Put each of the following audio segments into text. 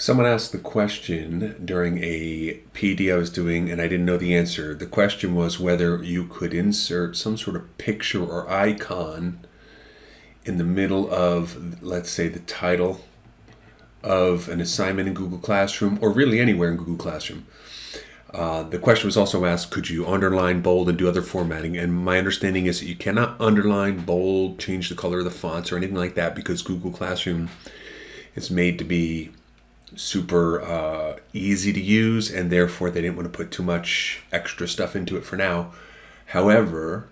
Someone asked the question during a PD I was doing, and I didn't know the answer. The question was whether you could insert some sort of picture or icon in the middle of, let's say, the title of an assignment in Google Classroom, or really anywhere in Google Classroom. The question was also asked, could you underline, bold, and do other formatting? And my understanding is that you cannot underline, bold, change the color of the fonts or anything like that, because Google Classroom is made to be super easy to use, and therefore they didn't want to put too much extra stuff into it for now. However,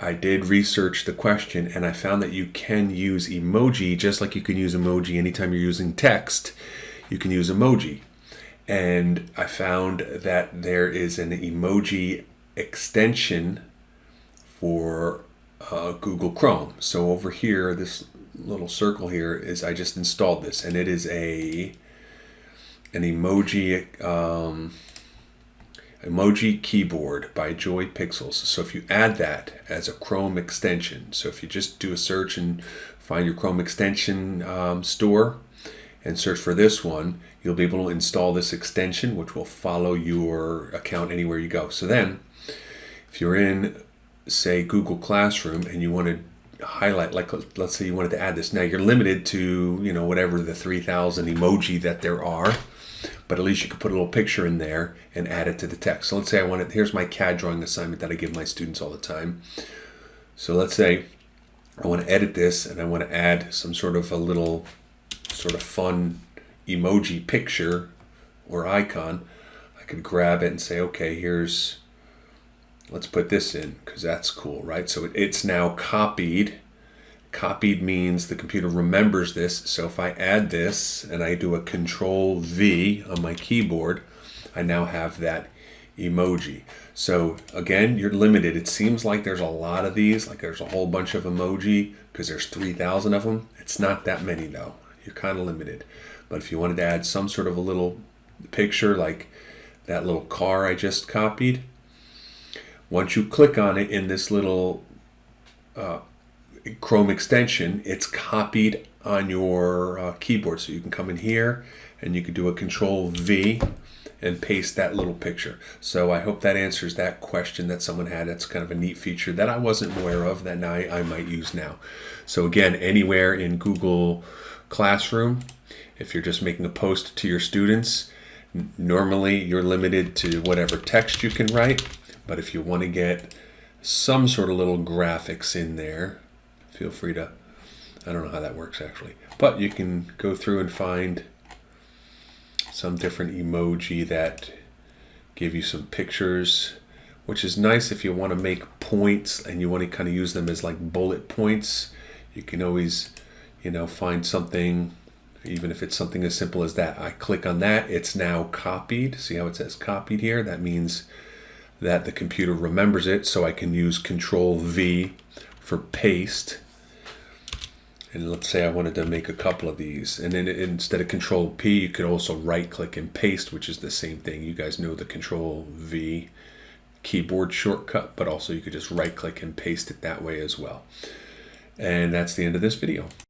I did research the question, and I found that you can use emoji just like you can use emoji anytime you're using text. You can use emoji. And I found that there is an emoji extension for Google Chrome. So over here, this little circle here is, I just installed this, and it is an emoji emoji keyboard by Joy Pixels. So if you add that as a Chrome extension, so if you just do a search and find your Chrome extension store and search for this one, you'll be able to install this extension, which will follow your account anywhere you go. So then, if you're in, say, Google Classroom and you want to highlight, like let's say you wanted to add this, now you're limited to, whatever the 3,000 emoji that there are, but at least you could put a little picture in there and add it to the text. So let's say here's my CAD drawing assignment that I give my students all the time. So let's say I want to edit this and I want to add some sort of a little sort of fun emoji picture or icon. I could grab it and say, okay, let's put this in because that's cool, right? So it's now copied. Copied means the computer remembers this. So if I add this and I do a Control V on my keyboard, I now have that emoji. So again, you're limited. It seems like there's a lot of these, like there's a whole bunch of emoji because there's 3,000 of them. It's not that many though. You're kind of limited. But if you wanted to add some sort of a little picture like that little car I just copied, once you click on it in this little Chrome extension, it's copied on your keyboard. So you can come in here and you can do a Control V and paste that little picture. So I hope that answers that question that someone had. That's kind of a neat feature that I wasn't aware of that now I might use now. So again, anywhere in Google Classroom, if you're just making a post to your students, normally you're limited to whatever text you can write. But if you want to get some sort of little graphics in there, feel free to, I don't know how that works actually, but you can go through and find some different emoji that give you some pictures, which is nice if you want to make points and you want to kind of use them as like bullet points. You can always, find something, even if it's something as simple as that. I click on that, it's now copied. See how it says copied here? That means that the computer remembers it, so I can use Control V for paste. And let's say I wanted to make a couple of these, and then instead of Control P, you could also right click and paste, which is the same thing. You guys know the Control V keyboard shortcut, but also you could just right click and paste it that way as well. And that's the end of this video.